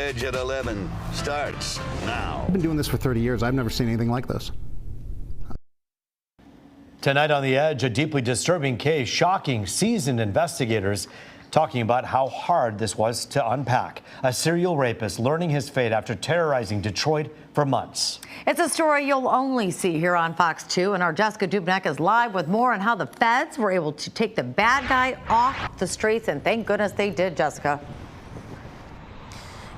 Edge at 11 starts now. I've been doing this for 30 years. I've never seen anything like this. Tonight on The Edge, a deeply disturbing case, shocking seasoned investigators talking about how hard this was to unpack. A serial rapist learning his fate after terrorizing Detroit for months. It's a story you'll only see here on Fox 2, and our Jessica Dubnak is live with more on how the feds were able to take the bad guy off the streets, and thank goodness they did, Jessica.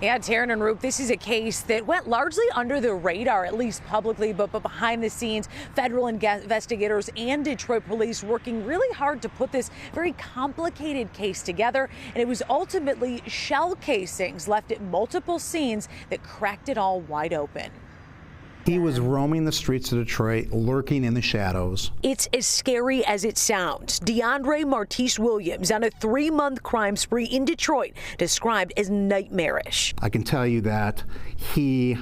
Yeah, Taryn and Roop, this is a case that went largely under the radar, at least publicly, but behind the scenes, federal investigators and Detroit police working really hard to put this very complicated case together. And it was ultimately shell casings left at multiple scenes that cracked it all wide open. He was roaming the streets of Detroit, lurking in the shadows. It's as scary as it sounds. DeAndre Martise Williams on a 3-month crime spree in Detroit, described as nightmarish. I can tell you that he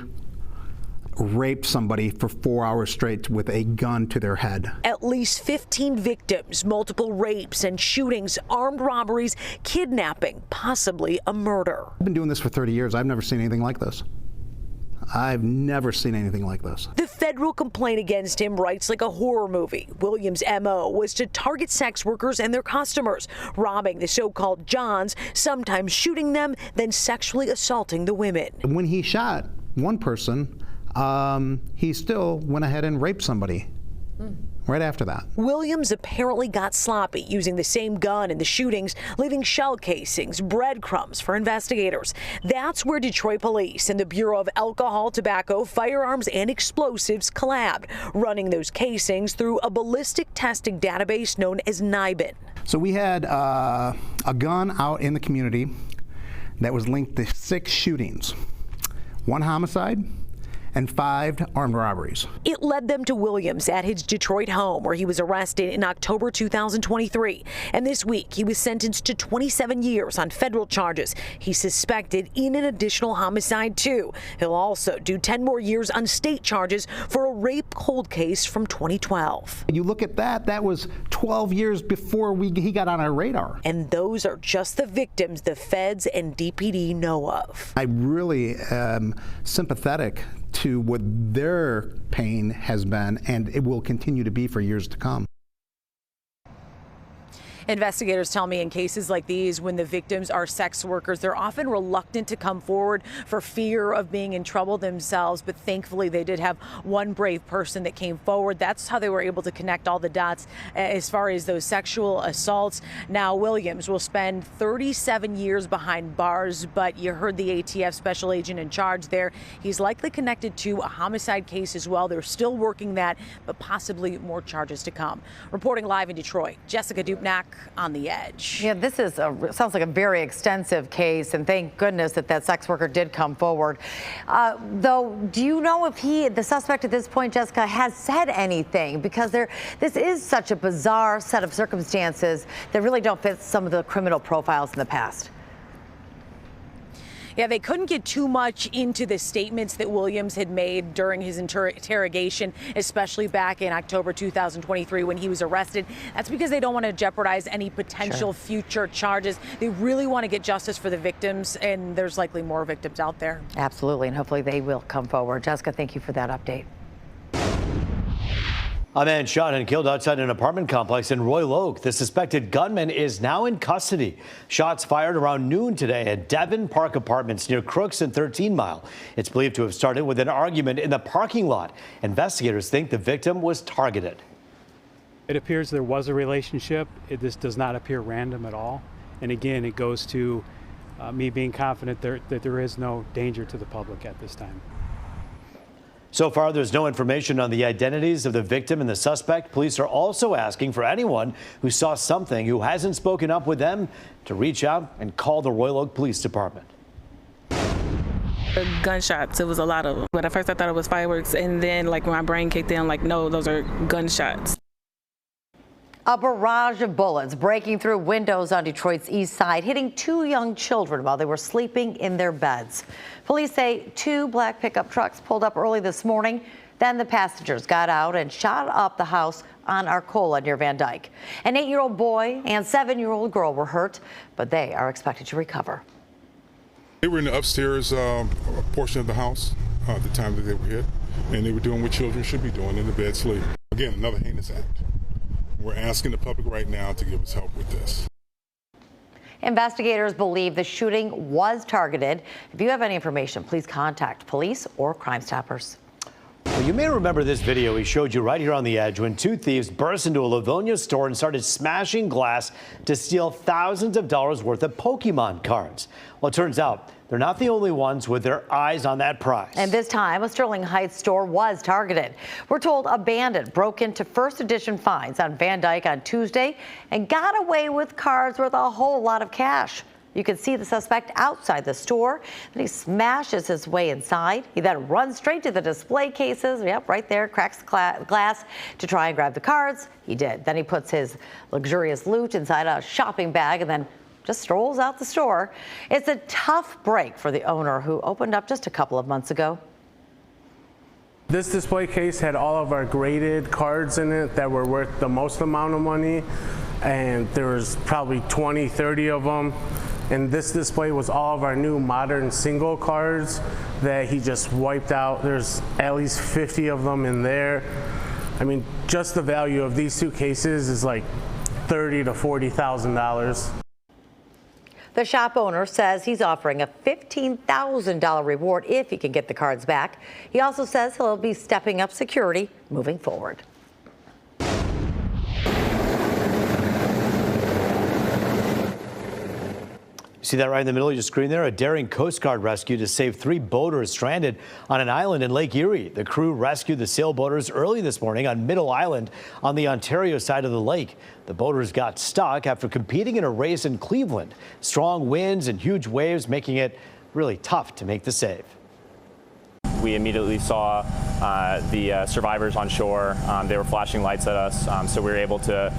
raped somebody for 4 hours straight with a gun to their head. At least 15 victims, multiple rapes and shootings, armed robberies, kidnapping, possibly a murder. I've been doing this for 30 years. I've never seen anything like this. I've never seen anything like this. The federal complaint against him writes like a horror movie. Williams' M.O. was to target sex workers and their customers, robbing the so-called Johns, sometimes shooting them, then sexually assaulting the women. When he shot one person, he still went ahead and raped somebody. Right after that. Williams apparently got sloppy, using the same gun in the shootings, leaving shell casings, breadcrumbs for investigators. That's where Detroit police and the Bureau of Alcohol, Tobacco, Firearms, and Explosives collabed, running those casings through a ballistic testing database known as NIBIN. So we had a gun out in the community that was linked to 6 shootings, 1 homicide, and 5 armed robberies. It led them to Williams at his Detroit home, where he was arrested in October 2023. And this week, he was sentenced to 27 years on federal charges. He's suspected in an additional homicide, too. He'll also do 10 more years on state charges for a rape cold case from 2012. You look at that, that was 12 years before he got on our radar. And those are just the victims the feds and DPD know of. I really am sympathetic to what their pain has been, and it will continue to be for years to come. Investigators tell me in cases like these, when the victims are sex workers, they're often reluctant to come forward for fear of being in trouble themselves. But thankfully, they did have one brave person that came forward. That's how they were able to connect all the dots as far as those sexual assaults. Now, Williams will spend 37 years behind bars, but you heard the ATF special agent in charge there. He's likely connected to a homicide case as well. They're still working that, but possibly more charges to come. Reporting live in Detroit, Jessica Dubnak on The Edge. Yeah, this is sounds like a very extensive case, and thank goodness that sex worker did come forward. Though, do you know if the suspect at this point, Jessica, has said anything? Because this is such a bizarre set of circumstances that really don't fit some of the criminal profiles in the past. Yeah, they couldn't get too much into the statements that Williams had made during his interrogation, especially back in October 2023 when he was arrested. That's because they don't want to jeopardize any potential future charges. They really want to get justice for the victims, and there's likely more victims out there. Absolutely, and hopefully they will come forward. Jessica, thank you for that update. A man shot and killed outside an apartment complex in Royal Oak. The suspected gunman is now in custody. Shots fired around noon today at Devon Park Apartments near Crooks and 13 Mile. It's believed to have started with an argument in the parking lot. Investigators think the victim was targeted. It appears there was a relationship. This does not appear random at all. And again, it goes to me being confident that there is no danger to the public at this time. So far, there's no information on the identities of the victim and the suspect. Police are also asking for anyone who saw something who hasn't spoken up with them to reach out and call the Royal Oak Police Department. Gunshots, it was a lot of them. But at first I thought it was fireworks, and then like my brain kicked in like, no, those are gunshots. A barrage of bullets breaking through windows on Detroit's east side, hitting 2 young children while they were sleeping in their beds. Police say 2 black pickup trucks pulled up early this morning. Then the passengers got out and shot up the house on Arcola near Van Dyke. An 8-year-old boy and 7-year-old girl were hurt, but they are expected to recover. They were in the upstairs portion of the house at the time that they were hit, and they were doing what children should be doing, in the bed sleep. Again, another heinous act. We're asking the public right now to give us help with this. Investigators believe the shooting was targeted. If you have any information, please contact police or Crime Stoppers. Well, you may remember this video we showed you right here on the edge when two thieves burst into a Livonia store and started smashing glass to steal thousands of dollars worth of Pokemon cards. Well, it turns out they're not the only ones with their eyes on that prize. And this time, a Sterling Heights store was targeted. We're told a bandit broke into First Edition Finds on Van Dyke on Tuesday and got away with cards worth a whole lot of cash. You can see the suspect outside the store. Then he smashes his way inside. He then runs straight to the display cases. Yep, right there, cracks the glass to try and grab the cards. He did. Then he puts his luxurious loot inside a shopping bag and then just strolls out the store. It's a tough break for the owner who opened up just a couple of months ago. This display case had all of our graded cards in it that were worth the most amount of money, and there was probably 20, 30 of them. And this display was all of our new modern single cards that he just wiped out. There's at least 50 of them in there. I mean, just the value of these two cases is like $30,000 to $40,000. The shop owner says he's offering a $15,000 reward if he can get the cards back. He also says he'll be stepping up security moving forward. See that right in the middle of your screen there? A daring Coast Guard rescue to save 3 boaters stranded on an island in Lake Erie. The crew rescued the sailboaters early this morning on Middle Island on the Ontario side of the lake. The boaters got stuck after competing in a race in Cleveland. Strong winds and huge waves making it really tough to make the save. We immediately saw the survivors on shore. They were flashing lights at us, so we were able to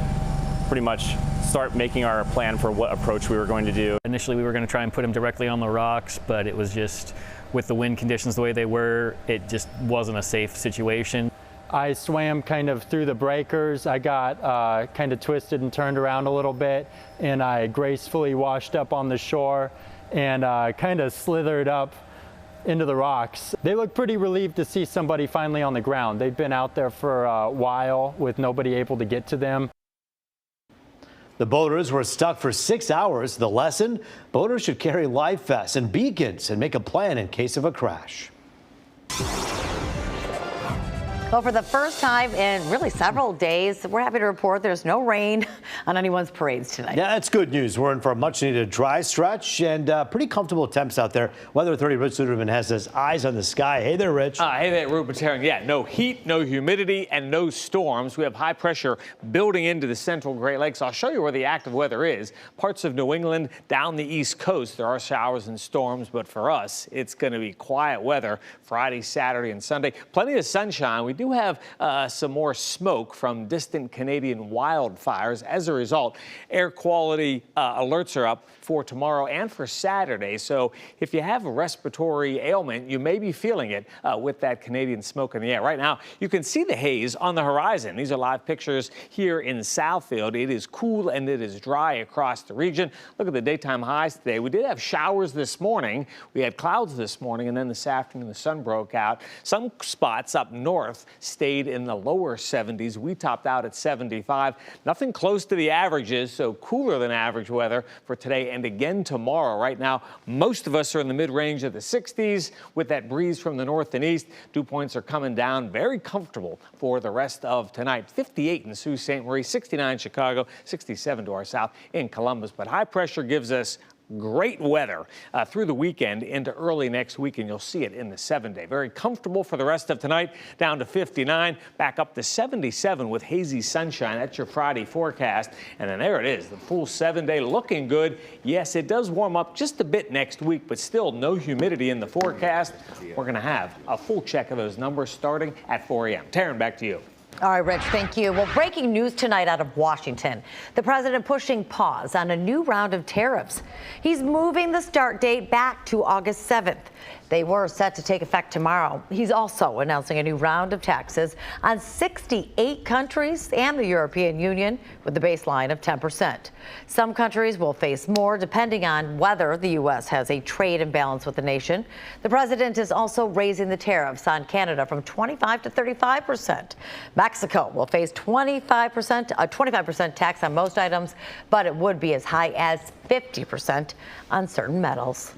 pretty much start making our plan for what approach we were going to do. Initially, we were going to try and put them directly on the rocks, but it was just, with the wind conditions the way they were, it just wasn't a safe situation. I swam kind of through the breakers. I got kind of twisted and turned around a little bit, and I gracefully washed up on the shore and kind of slithered up into the rocks. They looked pretty relieved to see somebody finally on the ground. They'd been out there for a while with nobody able to get to them. The boaters were stuck for 6 hours. The lesson: boaters should carry life vests and beacons and make a plan in case of a crash. Well, for the first time in really several days, we're happy to report there's no rain on anyone's parades tonight. Yeah, that's good news. We're in for a much-needed dry stretch and pretty comfortable temps out there. Weather Authority Rich Luderman has his eyes on the sky. Hey there, Rich. Hey there, Ruben Terran. Yeah, no heat, no humidity, and no storms. We have high pressure building into the central Great Lakes. I'll show you where the active weather is. Parts of New England, down the East Coast, there are showers and storms, but for us, it's going to be quiet weather Friday, Saturday, and Sunday. Plenty of sunshine. We do have some more smoke from distant Canadian wildfires. As a result, air quality alerts are up for tomorrow and for Saturday. So if you have a respiratory ailment, you may be feeling it with that Canadian smoke in the air. Right now, you can see the haze on the horizon. These are live pictures here in Southfield. It is cool and it is dry across the region. Look at the daytime highs today. We did have showers this morning. We had clouds this morning, and then this afternoon the sun broke out. Some spots up north stayed in the lower 70s. We topped out at 75. Nothing close to the averages, so cooler than average weather for today and again tomorrow. Right now, most of us are in the mid-range of the 60s with that breeze from the north and east. Dew points are coming down. Very comfortable for the rest of tonight. 58 in Sault Ste. Marie, 69 in Chicago, 67 to our south in Columbus. But high pressure gives us great weather through the weekend into early next week, and you'll see it in the 7-day. Very comfortable for the rest of tonight, down to 59, back up to 77 with hazy sunshine. That's your Friday forecast. And then there it is, the full 7-day looking good. Yes, it does warm up just a bit next week, but still no humidity in the forecast. We're going to have a full check of those numbers starting at 4 a.m. Taryn, back to you. All right, Rich, thank you. Well, breaking news tonight out of Washington. The president pushing pause on a new round of tariffs. He's moving the start date back to August 7th. They were set to take effect tomorrow. He's also announcing a new round of taxes on 68 countries and the European Union with the baseline of 10%. Some countries will face more depending on whether the U.S. has a trade imbalance with the nation. The president is also raising the tariffs on Canada from 25 to 35%. Mexico will face 25% tax on most items, but it would be as high as 50% on certain metals.